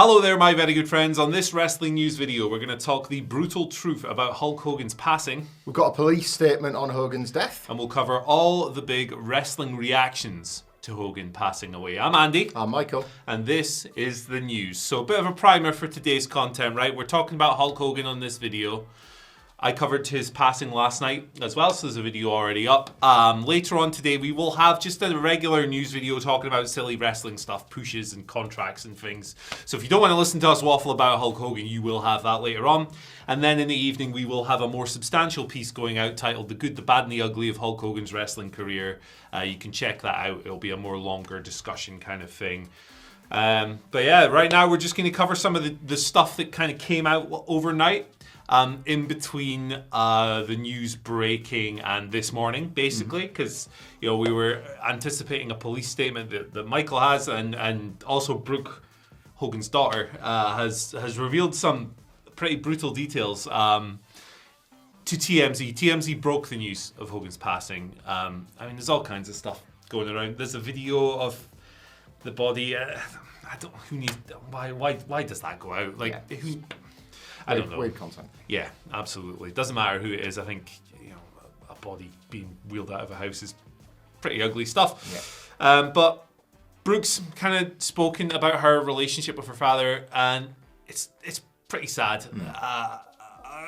Hello there, my very good friends. On this wrestling news video, we're going to talk the brutal truth about Hulk Hogan's passing. We've got a police statement on Hogan's death. And we'll cover all the big wrestling reactions to Hogan passing away. I'm Andy. I'm Michael. And this is the news. So a bit of a primer for today's content, right? We're talking about Hulk Hogan on this video. I covered his passing last night as well, so there's a video already up. Later on today, we will have just a regular news video talking about silly wrestling stuff, pushes and contracts and things. So if you don't want to listen to us waffle about Hulk Hogan, you will have that later on. And then in the evening, we will have a more substantial piece going out titled The Good, the Bad and the Ugly of Hulk Hogan's Wrestling Career. You can check that out. It'll be a more longer discussion kind of thing. But yeah, right now we're just going to cover some of the stuff that kind of came out overnight. In between the news breaking and this morning, basically, because we were anticipating a police statement that Michael has, and also Brooke, Hogan's daughter, has revealed some pretty brutal details to TMZ. TMZ broke the news of Hogan's passing. There's all kinds of stuff going around. There's a video of the body. Why does that go out? I don't know. Weird content. Yeah, absolutely. It doesn't matter who it is. I think a body being wheeled out of a house is pretty ugly stuff. Yeah. But Brooke's kind of spoken about her relationship with her father, and it's pretty sad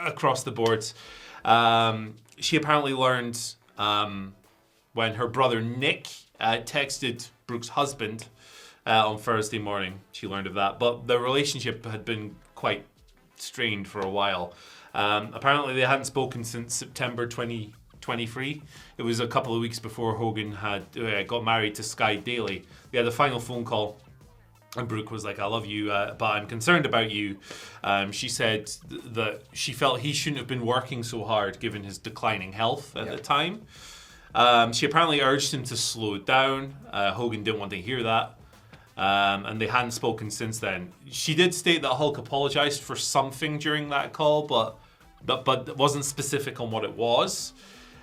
across the board. She apparently learned when her brother Nick texted Brooke's husband on Thursday morning. She learned of that, but the relationship had been quite strained for a while. Apparently they hadn't spoken since September 2023. It was a couple of weeks before Hogan had got married to Sky Daily. They had a final phone call and Brooke was like, I love you, but I'm concerned about you. She said that she felt he shouldn't have been working so hard given his declining health at the time. She apparently urged him to slow down. Hogan didn't want to hear that. And they hadn't spoken since then. She did state that Hulk apologized for something during that call, but wasn't specific on what it was.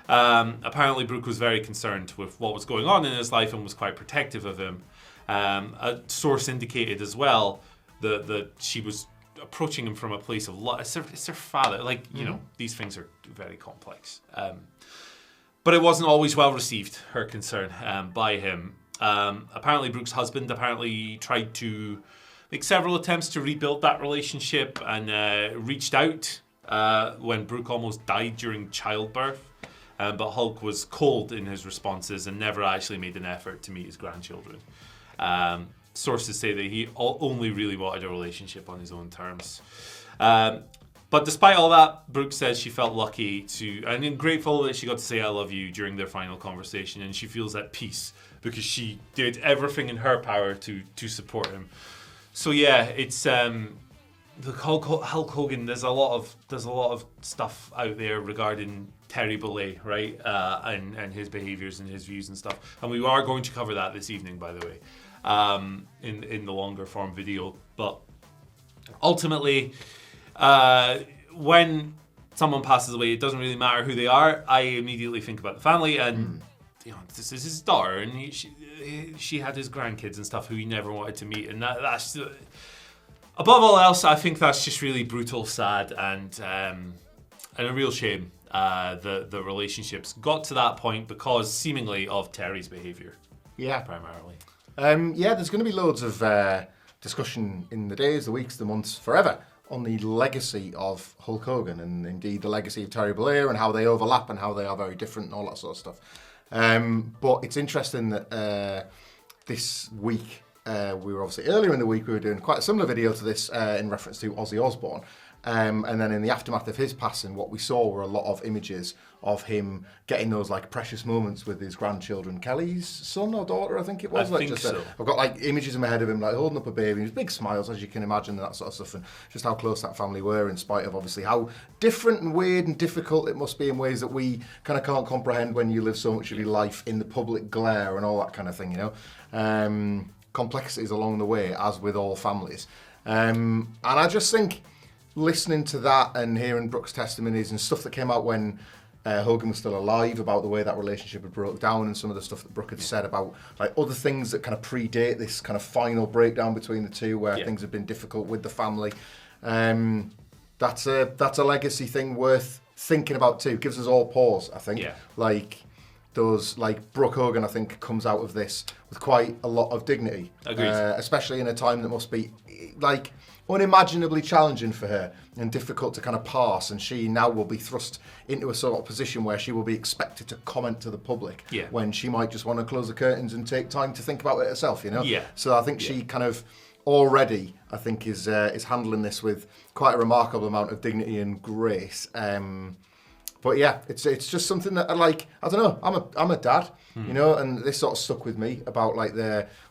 Apparently, Brooke was very concerned with what was going on in his life and was quite protective of him. A source indicated as well that she was approaching him from a place of love. It's her father. These things are very complex. But it wasn't always well received, her concern, by him. Apparently Brooke's husband tried to make several attempts to rebuild that relationship and reached out when Brooke almost died during childbirth. But Hulk was cold in his responses and never actually made an effort to meet his grandchildren. Sources say that he only really wanted a relationship on his own terms. But despite all that, Brooke says she felt lucky and grateful that she got to say I love you during their final conversation, and she feels at peace because she did everything in her power to support him. So yeah, it's the Hulk Hogan. There's a lot of stuff out there regarding Terry Bollea, right, and his behaviors and his views and stuff. And we are going to cover that this evening, by the way, in the longer form video. But ultimately, when someone passes away, it doesn't really matter who they are. I immediately think about the family, and this is his daughter, and she had his grandkids and stuff who he never wanted to meet, and that's above all else. I think that's just really brutal, sad, and a real shame. The relationships got to that point because seemingly of Terry's behaviour. Yeah, primarily. There's going to be loads of discussion in the days, the weeks, the months, forever on the legacy of Hulk Hogan and indeed the legacy of Terry Bollea and how they overlap and how they are very different and all that sort of stuff. But it's interesting that this week, we were obviously earlier in the week, we were doing quite a similar video to this in reference to Ozzy Osbourne. And then in the aftermath of his passing, what we saw were a lot of images of him getting those precious moments with his grandchildren. Kelly's son or daughter, I think it was. I think so. I've got images in my head of him holding up a baby, with big smiles, as you can imagine, and that sort of stuff, and just how close that family were, in spite of obviously how different and weird and difficult it must be in ways that we kind of can't comprehend when you live so much of your life in the public glare and all that kind of thing, complexities along the way, as with all families. And I just think, listening to that and hearing Brooke's testimonies and stuff that came out when Hogan was still alive, about the way that relationship had broke down, and some of the stuff that Brooke had said about like other things that kind of predate this kind of final breakdown between the two, where things have been difficult with the family. That's a legacy thing worth thinking about too. Gives us all pause, I think. Like Brooke Hogan, I think, comes out of this with quite a lot of dignity. Agreed. Especially in a time that must be like unimaginably challenging for her and difficult to kind of pass, and she now will be thrust into a sort of position where she will be expected to comment to the public when she might just want to close the curtains and take time to think about it herself, you know? So I think she kind of already, I think, is handling this with quite a remarkable amount of dignity and grace. But yeah, it's just something that I don't know. I'm a dad, you know, and this sort of stuck with me about like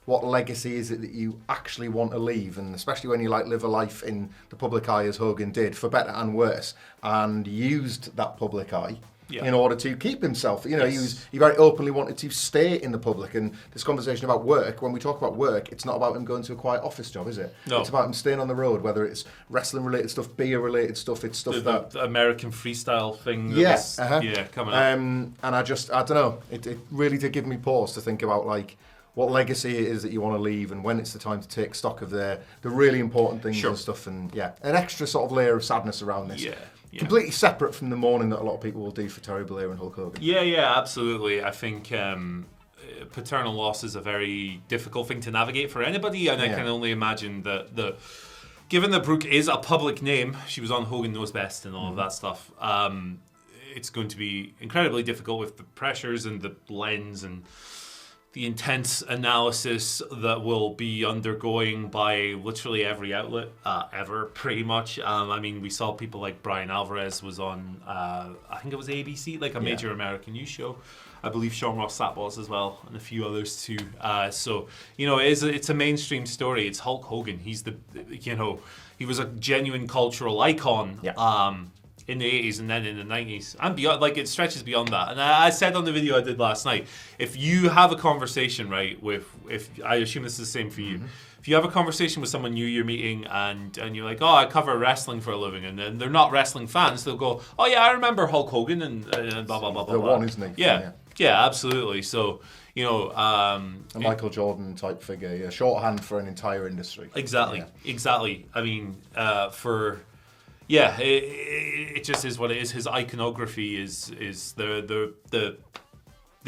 what legacy is it that you actually want to leave, and especially when you like live a life in the public eye as Hogan did, for better and worse, and used that public eye in order to keep himself. You know, he very openly wanted to stay in the public. And this conversation about work, when we talk about work, it's not about him going to a quiet office job, is it? No. It's about him staying on the road, whether it's wrestling related stuff, beer related stuff. It's stuff the American freestyle thing. Coming up. And I don't know. It really did give me pause to think about like what legacy it is that you want to leave, and when it's the time to take stock of the really important things and stuff. And an extra sort of layer of sadness around this. Completely separate from the mourning that a lot of people will do for Terry Bollea and Hulk Hogan. Yeah, absolutely. I think paternal loss is a very difficult thing to navigate for anybody, and I can only imagine that given that Brooke is a public name, she was on Hogan Knows Best and all of that stuff, it's going to be incredibly difficult with the pressures and the lens and the intense analysis that will be undergoing by literally every outlet ever, pretty much. I mean, we saw people like Brian Alvarez was on, I think it was ABC, like a major American news show. I believe Sean Ross Sapp was as well, and a few others too. So, you know, it's a mainstream story. It's Hulk Hogan. He's he was a genuine cultural icon. In the 80s and then in the 90s and beyond, like it stretches beyond that. And I said on the video I did last night, if you have a conversation, right, if I assume this is the same for you, if you have a conversation with someone new you're meeting and you're like, oh, I cover wrestling for a living, and then they're not wrestling fans, they'll go, oh yeah, I remember Hulk Hogan and blah, blah, blah, blah. The one, isn't he? Yeah, absolutely. So, you know... a Michael Jordan type figure, shorthand for an entire industry. Exactly. I mean, it just is what it is. His iconography is the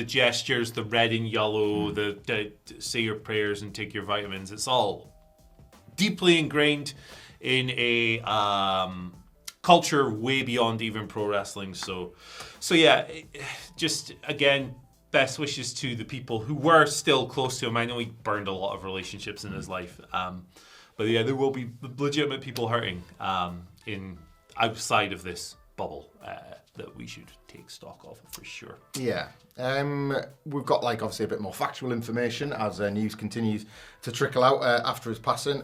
gestures, the red and yellow, the say your prayers and take your vitamins. It's all deeply ingrained in a culture way beyond even pro wrestling. So yeah, just again, best wishes to the people who were still close to him. I know he burned a lot of relationships in his life, but yeah, there will be legitimate people hurting in outside of this bubble that we should take stock of for sure. Yeah. We've got obviously a bit more factual information as news continues to trickle out after his passing.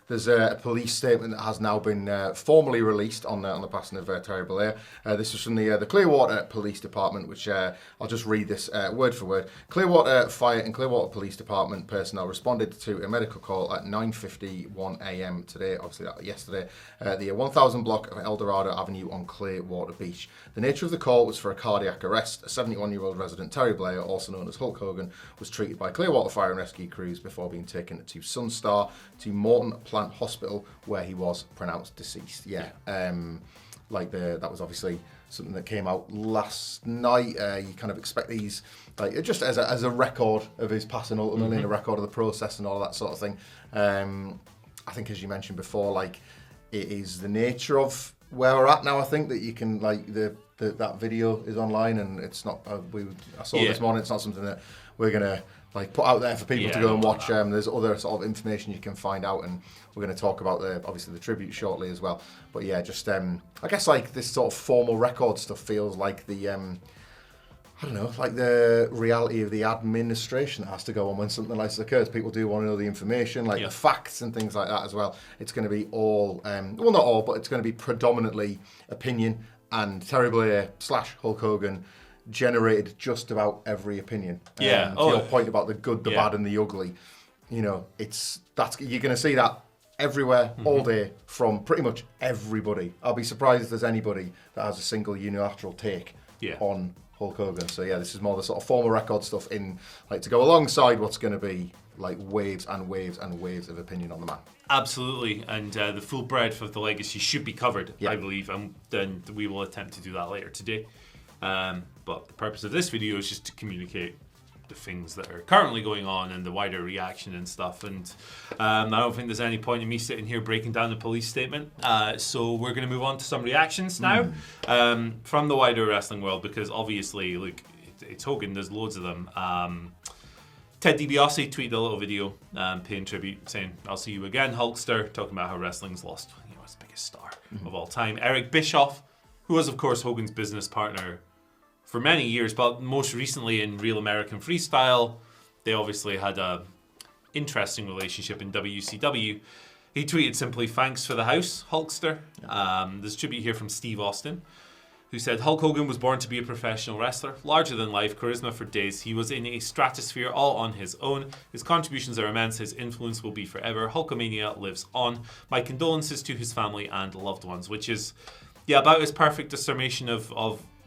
There's a police statement that has now been formally released on the passing of Terry Bollea. This is from the Clearwater Police Department, which I'll just read this word for word. Clearwater Fire and Clearwater Police Department personnel responded to a medical call at 9:51 a.m. today, obviously yesterday, the 1000 block of El Dorado Avenue on Clearwater Beach. The nature of the call was for a cardiac arrest. A 71-year-old resident, Terry Bollea, also known as Hulk Hogan, was treated by Clearwater Fire and Rescue crews before being taken to Sunstar to Morton Plant Hospital, where he was pronounced deceased. That was obviously something that came out last night. You kind of expect these, just as a record of his passing ultimately, and a record of the process and all that sort of thing. I think, as you mentioned before, it is the nature of where we're at now. I think that you can that video is online, and it's not. I saw this morning. It's not something that we're gonna put out there for people to go and watch. There's other sort of information you can find out, and we're going to talk about obviously the tribute shortly as well. But yeah, just I guess this sort of formal record stuff feels like the I don't know, the reality of the administration that has to go on when something like this occurs. People do want to know the information, the facts and things like that as well. It's going to be all, well, not all, but it's going to be predominantly opinion. And Terry Bollea / Hulk Hogan generated just about every opinion. To your point about the good, the bad, and the ugly, you're going to see that everywhere, all day, from pretty much everybody. I'll be surprised if there's anybody that has a single unilateral take on Hulk Hogan. So yeah, this is more the sort of former record stuff in like to go alongside what's going to be like waves and waves and waves of opinion on the man. Absolutely, and the full breadth of the legacy should be covered, I believe, and then we will attempt to do that later today. But the purpose of this video is just to communicate the things that are currently going on and the wider reaction and stuff. And I don't think there's any point in me sitting here breaking down the police statement. So we're going to move on to some reactions now from the wider wrestling world, because obviously, look, it's Hogan. There's loads of them. Ted DiBiase tweeted a little video paying tribute, saying, "I'll see you again, Hulkster," talking about how wrestling's lost its biggest star of all time. Eric Bischoff, who was, of course, Hogan's business partner for many years, but most recently in Real American Freestyle, they obviously had a interesting relationship in WCW. He tweeted simply, "Thanks for the house, Hulkster." There's a tribute here from Steve Austin, who said, "Hulk Hogan was born to be a professional wrestler, larger than life, charisma for days. He was in a stratosphere all on his own. His contributions are immense. His influence will be forever. Hulkamania lives on. My condolences to his family and loved ones," which is, about as perfect a summation of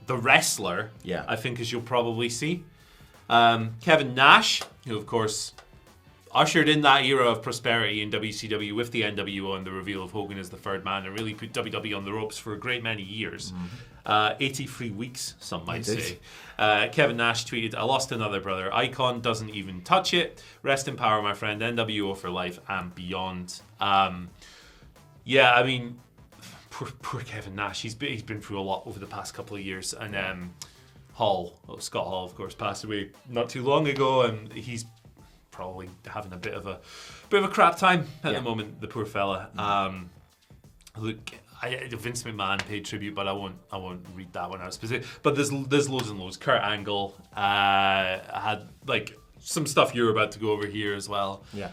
the wrestler, I think, as you'll probably see. Kevin Nash, who, of course, ushered in that era of prosperity in WCW with the NWO and the reveal of Hogan as the third man, and really put WWE on the ropes for a great many years. 83 weeks, some might say. Kevin Nash tweeted, "I lost another brother. Icon doesn't even touch it. Rest in power, my friend. NWO for life and beyond." I mean, poor Kevin Nash. He's been through a lot over the past couple of years. And Scott Hall, of course, passed away not too long ago, and he's probably having a bit of a crap time at the moment, the poor fella. Look, Vince McMahon paid tribute, but I won't read that one out specific. But there's loads and loads. Kurt Angle had like some stuff you're about to go over here as well. Yeah.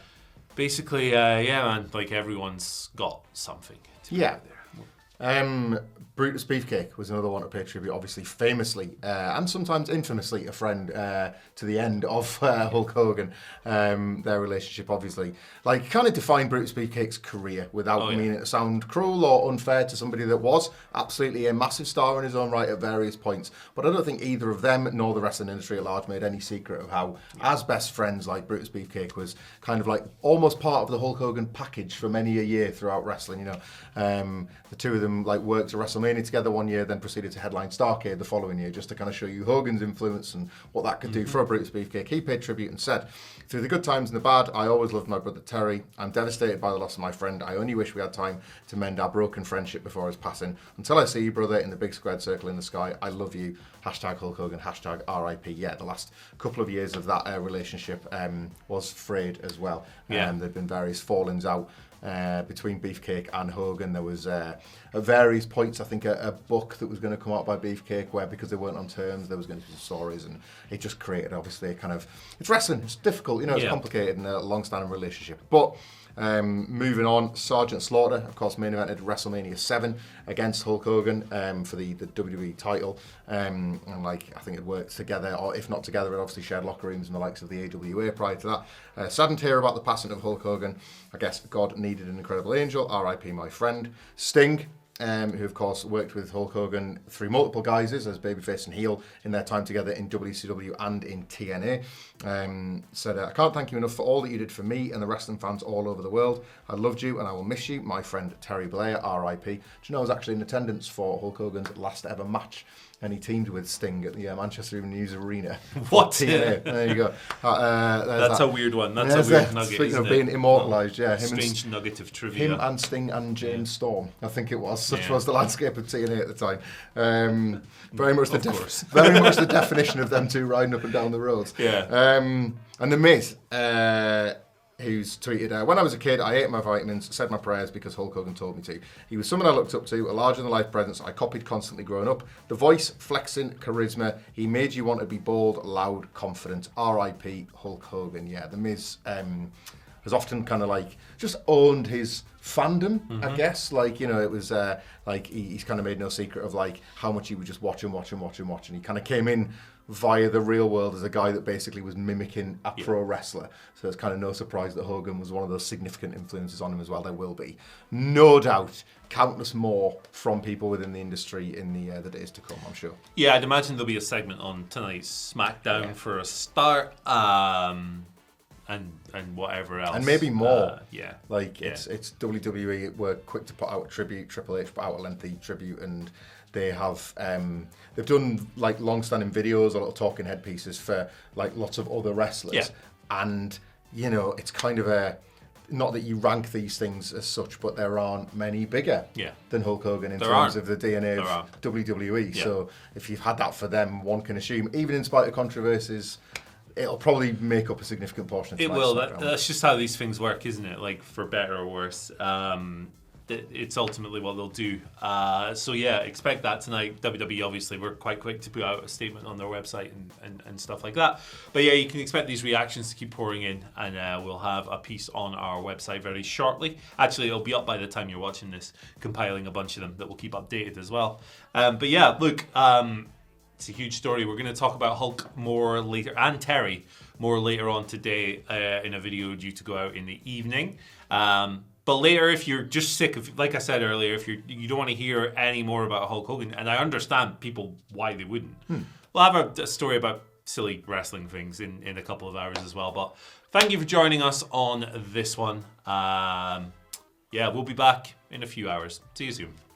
Basically, man, like everyone's got something to be out there. Brutus Beefcake was another one to pay tribute, obviously famously and sometimes infamously a friend to the end of Hulk Hogan. Their relationship, obviously, like, kind of defined Brutus Beefcake's career without meaning it to sound cruel or unfair to somebody that was absolutely a massive star in his own right at various points. But I don't think either of them nor the wrestling industry at large made any secret of how, as best friends, like Brutus Beefcake was kind of like almost part of the Hulk Hogan package for many a year throughout wrestling. The two of them like worked at WrestleMania together one year, then proceeded to headline Starrcade the following year, just to kind of show you Hogan's influence and what that could do for a Brutus Beefcake. He paid tribute and said, "Through the good times and the bad, I always loved my brother Terry. I'm devastated by the loss of my friend. I only wish we had time to mend our broken friendship before his passing. Until I see you, brother, in the big squared circle in the sky, I love you. Hashtag Hulk Hogan, hashtag RIP. Yeah, the last couple of years of that relationship was frayed as well. There've been various fallings out between Beefcake and Hogan. There was at various points, I think, a book that was going to come out by Beefcake where, because they weren't on terms, there was going to be some stories, and it just created, obviously, a kind of, it's wrestling, it's difficult, it's complicated and a long-standing relationship. But moving on, Sergeant Slaughter, of course, main evented WrestleMania 7 against Hulk Hogan for the WWE title. And I think it worked together, or if not together, it obviously shared locker rooms and the likes of the AWA prior to that. Saddened to hear about the passing of Hulk Hogan. I guess God needed an incredible angel. RIP, my friend. Sting, who of course worked with Hulk Hogan through multiple guises as babyface and heel in their time together in WCW and in TNA, said, "I can't thank you enough for all that you did for me and the wrestling fans all over the world. I loved you and I will miss you, my friend Terry Blair, RIP." Do you know I was actually in attendance for Hulk Hogan's last ever match, and he teamed with Sting at the Manchester News Arena. What? TNA. There you go. That's a weird one. That's a weird nugget. Speaking of being immortalised, strange nugget of trivia. Him and Sting and James Storm, I think it was. Such was the landscape of TNA at the time. Very much the definition of them two riding up and down the roads. And The Miz, who's tweeted, "When I was a kid, I ate my vitamins, said my prayers because Hulk Hogan told me to. He was someone I looked up to, a larger-than-life presence I copied constantly growing up. The voice, flexing, charisma, he made you want to be bold, loud, confident. RIP Hulk Hogan." Yeah, The Miz, has often kind of like just owned his fandom, I guess. Like, you know, it was like he's kind of made no secret of like how much he would just watch, and he kind of came in via the real world as a guy that basically was mimicking a pro wrestler. So it's kind of no surprise that Hogan was one of those significant influences on him as well. There will be, no doubt, countless more from people within the industry in the days to come, I'm sure. Yeah, I'd imagine there'll be a segment on tonight's SmackDown for a start, and whatever else. And maybe more. It's It's WWE were quick to put out a tribute, Triple H put out a lengthy tribute, and they have they've done like long-standing videos or little talking head pieces for like lots of other wrestlers, and you know, it's kind of a, not that you rank these things as such, but there aren't many bigger than Hulk Hogan in terms of the DNA of WWE. So if you've had that for them, one can assume, even in spite of controversies, it'll probably make up a significant portion of it will. That's just how these things work, isn't it? Like, for better or worse. It's ultimately what they'll do. So yeah, expect that tonight. WWE obviously were quite quick to put out a statement on their website and stuff like that. But yeah, you can expect these reactions to keep pouring in, and we'll have a piece on our website very shortly. Actually, it'll be up by the time you're watching this, compiling a bunch of them that will keep updated as well. But yeah, look, it's a huge story. We're going to talk about Hulk more later, and Terry more later on today in a video due to go out in the evening. But later, if you're just sick of, like I said earlier, if you don't want to hear any more about Hulk Hogan, and I understand people why they wouldn't, we'll have a story about silly wrestling things in a couple of hours as well. But thank you for joining us on this one. We'll be back in a few hours. See you soon.